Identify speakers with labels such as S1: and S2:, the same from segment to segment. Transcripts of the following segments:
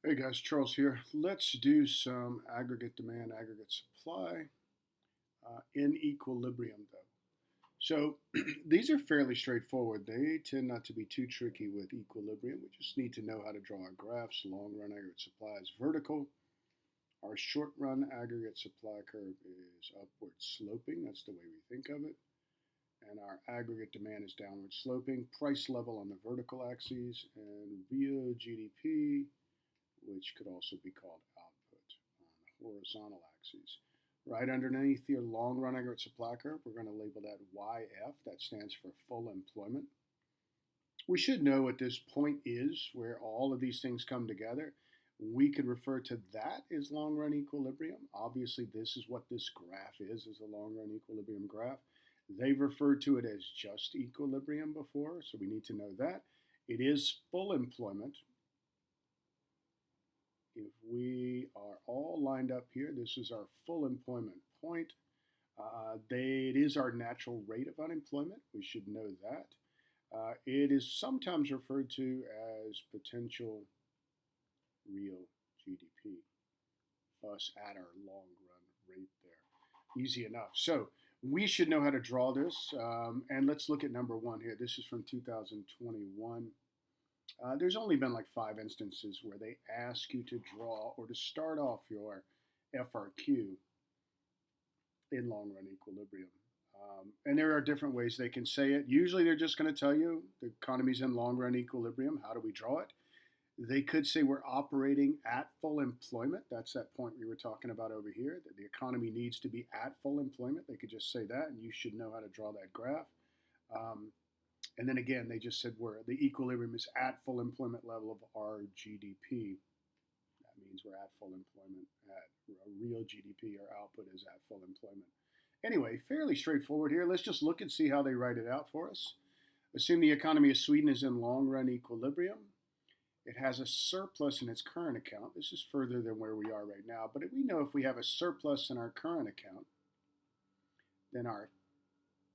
S1: Hey guys, Charles here. Let's do some aggregate demand, aggregate supply in equilibrium though. So these are fairly straightforward. They tend not to be too tricky with equilibrium. We just need to know how to draw our graphs. Long run aggregate supply is vertical. Our short run aggregate supply curve is upward sloping. That's the way we think of it. And our aggregate demand is downward sloping. Price level on the vertical axis and real GDP, which could also be called output on the horizontal axis. Right underneath your long run aggregate supply curve, we're going to label that YF. That stands for full employment. We should know what this point is where all of these things come together. We could refer to that as long run equilibrium. Obviously, this is what this graph is a long run equilibrium graph. They've referred to it as just equilibrium before, so we need to know that. It is full employment. If we are all lined up here, this is our full employment point. It is our natural rate of unemployment. We should know that. It is sometimes referred to as potential real GDP, us at our long run rate there. Easy enough. So we should know how to draw this. And let's look at number one here. This is from 2021. There's only been like 5 instances where they ask you to draw or to start off your FRQ in long run equilibrium. And there are different ways they can say it. Usually they're just going to tell you the economy's in long run equilibrium. How do we draw it? They could say we're operating at full employment. That's that point we were talking about over here, that the economy needs to be at full employment. They could just say that, and you should know how to draw that graph. And then again, they just said the equilibrium is at full employment level of our GDP. That means we're at full employment at real GDP. Our output is at full employment. Anyway, fairly straightforward here. Let's just look and see how they write it out for us. Assume the economy of Sweden is in long run equilibrium. It has a surplus in its current account. This is further than where we are right now. But we know if we have a surplus in our current account, then our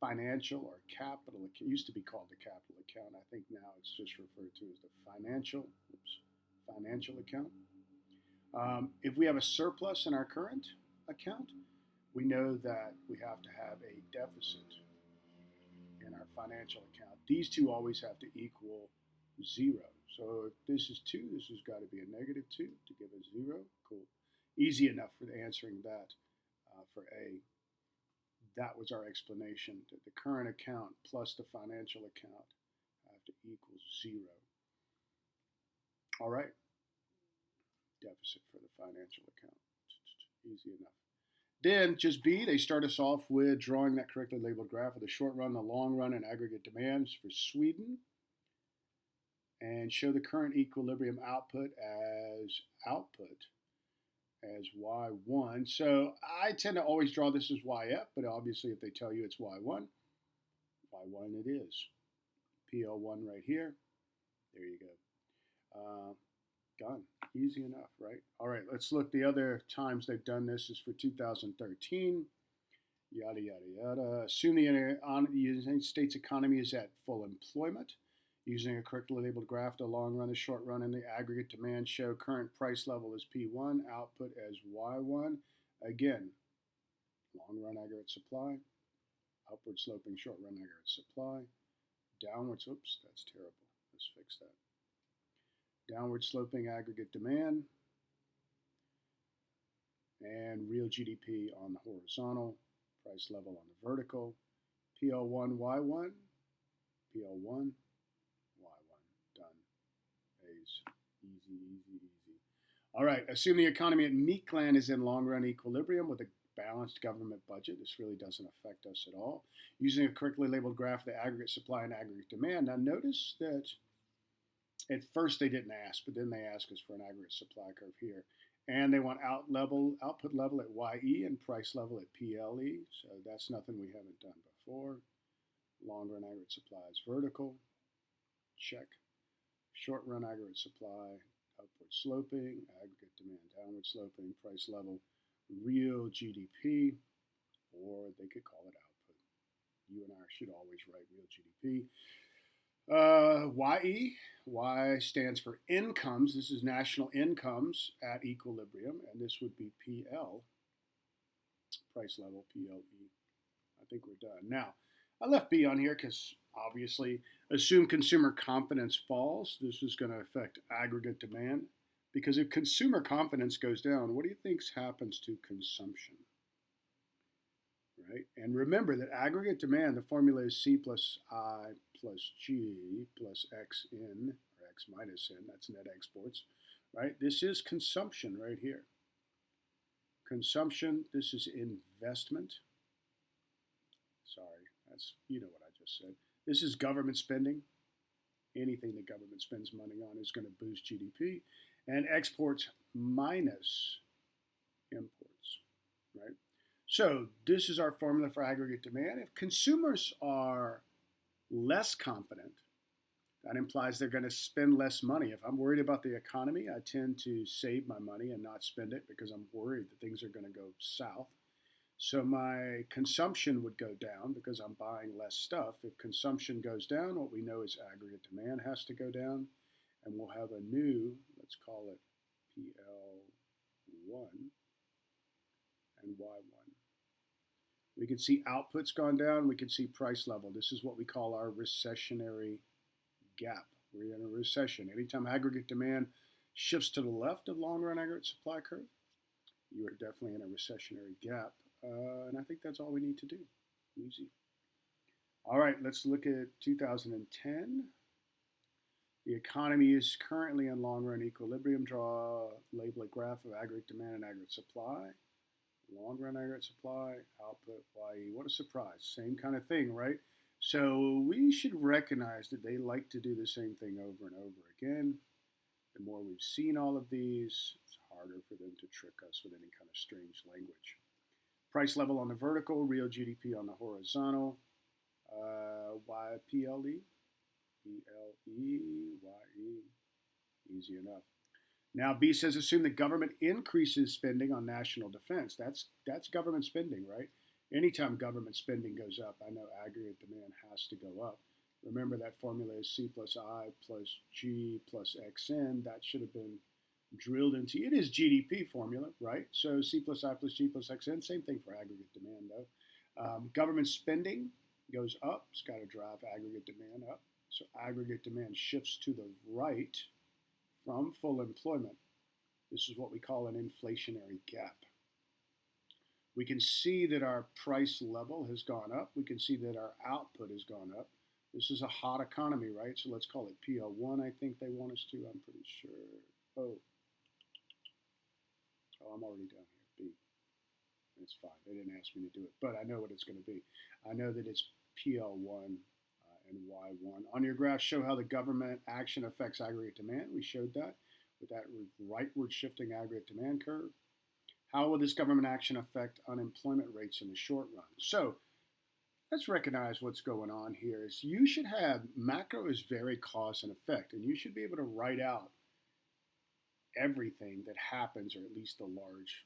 S1: financial or capital account, used to be called the capital account. I think now it's just referred to as the financial account. If we have a surplus in our current account, we know that we have to have a deficit in our financial account. These two always have to equal 0. So if this is 2, this has got to be a negative 2 to give us 0. Cool. Easy enough for answering that for A. That was our explanation, that the current account plus the financial account have to equal 0. All right. Deficit for the financial account. Easy enough. Then just B, they start us off with drawing that correctly labeled graph of the short run, the long run, and aggregate demands for Sweden. And show the current equilibrium output as Y1. So I tend to always draw this as YF, but obviously if they tell you it's Y1 it is. PL1 right here. There you go. Done. Easy enough, right? All right, let's look. The other times they've done this is for 2013. Yada, yada, yada. Assume the United States economy is at full employment. Using a correctly labeled graph, the long run, the short run, and the aggregate demand show current price level as P1, output as Y1. Again, long run aggregate supply, upward sloping short run aggregate supply, downwards, oops, that's terrible. Let's fix that. Downward sloping aggregate demand, and real GDP on the horizontal, price level on the vertical, PL1, Y1, PL1, Easy, easy, easy. All right, assume the economy at Meekland is in long run equilibrium with a balanced government budget. This really doesn't affect us at all. Using a correctly labeled graph of the aggregate supply and aggregate demand. Now notice that at first they didn't ask, but then they ask us for an aggregate supply curve here. And they want output level at YE and price level at PLE. So that's nothing we haven't done before. Long run aggregate supply is vertical. Check. Short run aggregate supply, upward sloping, aggregate demand downward sloping, price level, real GDP, or they could call it output. You and I should always write real GDP. YE. Y stands for incomes. This is national incomes at equilibrium, and this would be PL, price level, PLE. I think we're done. Now, I left B on here because obviously, assume consumer confidence falls. This is going to affect aggregate demand because if consumer confidence goes down, what do you think happens to consumption? Right? And remember that aggregate demand, the formula is C plus I plus G plus X in, or X minus N, that's net exports, right? This is consumption right here. Consumption, this is investment. Sorry, that's, you know what I just said. This is government spending. Anything the government spends money on is going to boost GDP. And exports minus imports, right? So this is our formula for aggregate demand. If consumers are less confident, that implies they're going to spend less money. If I'm worried about the economy, I tend to save my money and not spend it because I'm worried that things are going to go south. So my consumption would go down because I'm buying less stuff. If consumption goes down, what we know is aggregate demand has to go down, and we'll have a new, let's call it PL1 and Y1. We can see output's gone down. We can see price level. This is what we call our recessionary gap. We're in a recession. Anytime aggregate demand shifts to the left of long-run aggregate supply curve, you are definitely in a recessionary gap. And I think that's all we need to do. Easy. All right, let's look at 2010. The economy is currently in long-run equilibrium. Label a graph of aggregate demand and aggregate supply. Long-run aggregate supply, output, YE. What a surprise. Same kind of thing, right? So we should recognize that they like to do the same thing over and over again. The more we've seen all of these, it's harder for them to trick us with any kind of strange language. Price level on the vertical, real GDP on the horizontal. YPLE, PLE, YE. Easy enough. Now B says assume the government increases spending on national defense. That's government spending, right? Anytime government spending goes up, I know aggregate demand has to go up. Remember that formula is C plus I plus G plus XN. That should have been drilled into. It is GDP formula, right? So C plus I plus G plus XN, same thing for aggregate demand though. Government spending goes up. It's got to drive aggregate demand up. So aggregate demand shifts to the right from full employment. This is what we call an inflationary gap. We can see that our price level has gone up. We can see that our output has gone up. This is a hot economy, right? So let's call it PL1, I think they want us to. I'm pretty sure. Oh, I'm already down here. B. It's fine. They didn't ask me to do it, but I know what it's going to be. I know that it's PL1 and Y1. On your graph, show how the government action affects aggregate demand. We showed that with that rightward shifting aggregate demand curve. How will this government action affect unemployment rates in the short run? So let's recognize what's going on here. Is you should have, macro is very cause and effect, and you should be able to write out everything that happens, or at least a large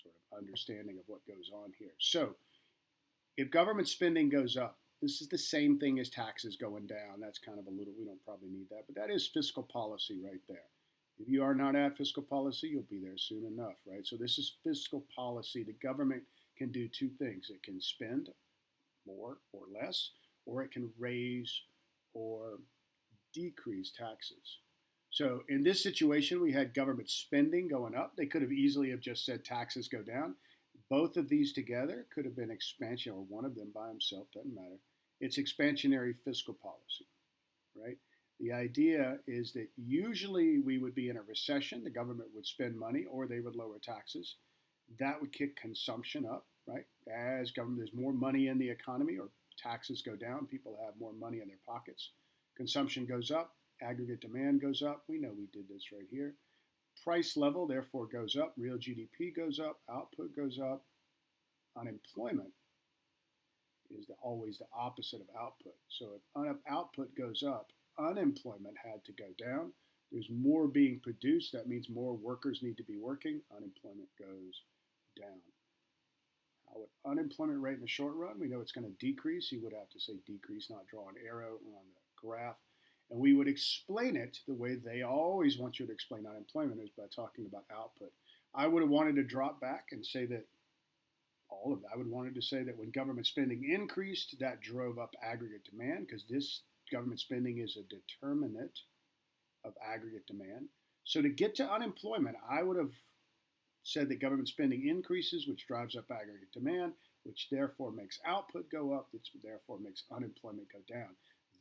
S1: sort of understanding of what goes on here. So if government spending goes up, this is the same thing as taxes going down. That's kind of a little, we don't probably need that, but that is fiscal policy right there. If you are not at fiscal policy, you'll be there soon enough, right? So this is fiscal policy. The government can do two things. It can spend more or less, or it can raise or decrease taxes. So in this situation, we had government spending going up. They could have easily have just said taxes go down. Both of these together could have been expansion, or one of them by himself, doesn't matter. It's expansionary fiscal policy, right? The idea is that usually we would be in a recession, the government would spend money or they would lower taxes. That would kick consumption up, right? As government, there's more money in the economy or taxes go down, people have more money in their pockets. Consumption goes up, aggregate demand goes up. We know we did this right here. Price level, therefore, goes up. Real GDP goes up. Output goes up. Unemployment is always the opposite of output. So if output goes up, unemployment had to go down. There's more being produced. That means more workers need to be working. Unemployment goes down. How would unemployment rate in the short run? We know it's going to decrease. You would have to say decrease, not draw an arrow on the graph. And we would explain it the way they always want you to explain unemployment, is by talking about output. I would have wanted to drop back and say that all of that. I would wanted to say that when government spending increased, that drove up aggregate demand, because this government spending is a determinant of aggregate demand. So to get to unemployment, I would have said that government spending increases, which drives up aggregate demand, which therefore makes output go up, which therefore makes unemployment go down.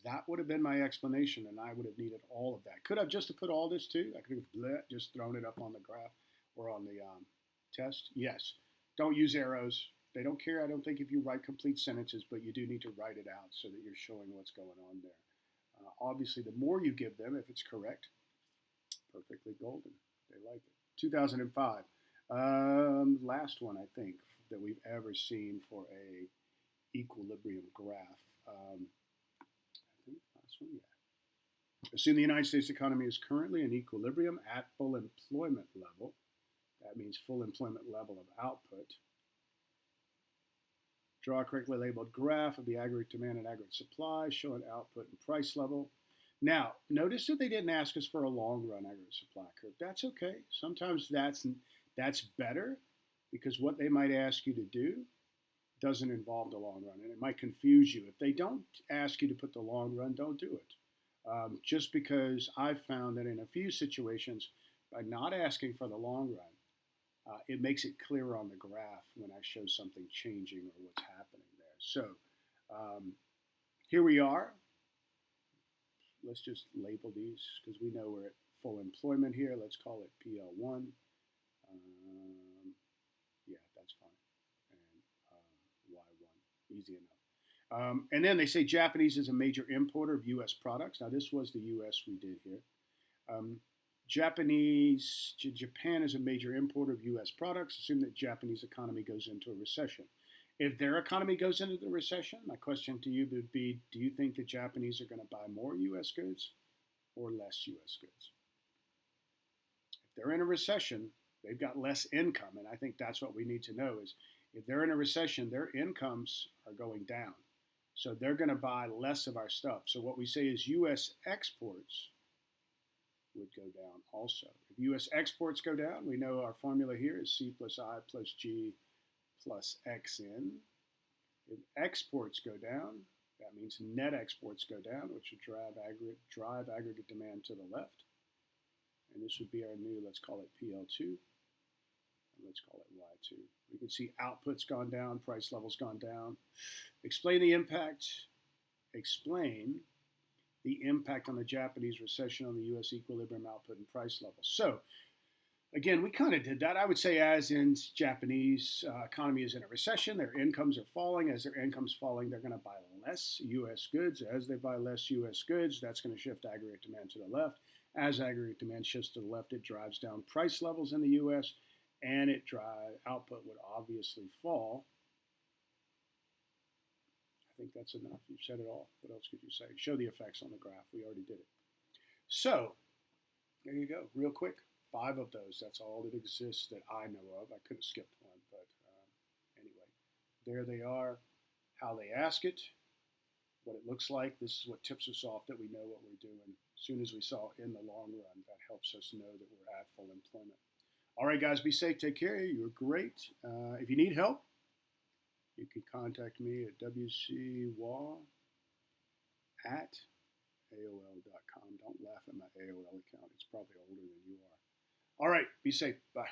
S1: That would have been my explanation, and I would have needed all of that. Could I have just put all this too? I could have just thrown it up on the graph or on the test. Yes. Don't use arrows. They don't care, I don't think, if you write complete sentences, but you do need to write it out so that you're showing what's going on there. Obviously, the more you give them, if it's correct, perfectly golden. They like it. 2005. Last one, I think, that we've ever seen for a equilibrium graph. I think last one, yeah. Assume the United States economy is currently in equilibrium at full employment level. That means full employment level of output. Draw a correctly labeled graph of the aggregate demand and aggregate supply, showing output and price level. Now, notice that they didn't ask us for a long run aggregate supply curve. That's okay. Sometimes that's better, because what they might ask you to do doesn't involve the long run, and it might confuse you. If they don't ask you to put the long run, don't do it. Just because I've found that in a few situations, by not asking for the long run, it makes it clearer on the graph when I show something changing or what's happening there. So here we are. Let's just label these because we know we're at full employment here. Let's call it PL1. Yeah, that's fine. And Y1, easy enough. And then they say Japanese is a major importer of U.S. products. Now, this was the U.S. we did here. Japan is a major importer of U.S. products. Assume that Japanese economy goes into a recession. If their economy goes into the recession, my question to you would be, do you think the Japanese are going to buy more U.S. goods or less U.S. goods? If they're in a recession, they've got less income, and I think that's what we need to know is if they're in a recession, their incomes are going down. So they're going to buy less of our stuff. So what we say is U.S. exports would go down also. If U.S. exports go down, we know our formula here is C plus I plus G plus XN. If exports go down, that means net exports go down, which would drive aggregate demand to the left. And this would be our new, let's call it PL2, and let's call it Y2. We can see output's gone down, price level's gone down. Explain the impact on the Japanese recession on the U.S. equilibrium output and price level. So, again, we kind of did that. I would say as in Japanese economy is in a recession, their incomes are falling. As their income's falling, they're going to buy less U.S. goods. As they buy less U.S. goods, that's going to shift aggregate demand to the left. As aggregate demand shifts to the left, it drives down price levels in the U.S., and output would obviously fall. I think that's enough. You've said it all. What else could you say? Show the effects on the graph. We already did it. So, there you go. Real quick. 5 of those. That's all that exists that I know of. I could have skipped one, but anyway. There they are. How they ask it. What it looks like. This is what tips us off that we know what we're doing. As soon as we saw in the long run, that helps us know that we're at full employment. All right, guys. Be safe. Take care. You're great. If you need help, you can contact me at wcwaugh@aol.com. Don't laugh at my AOL account. It's probably older than you are. All right. Be safe. Bye.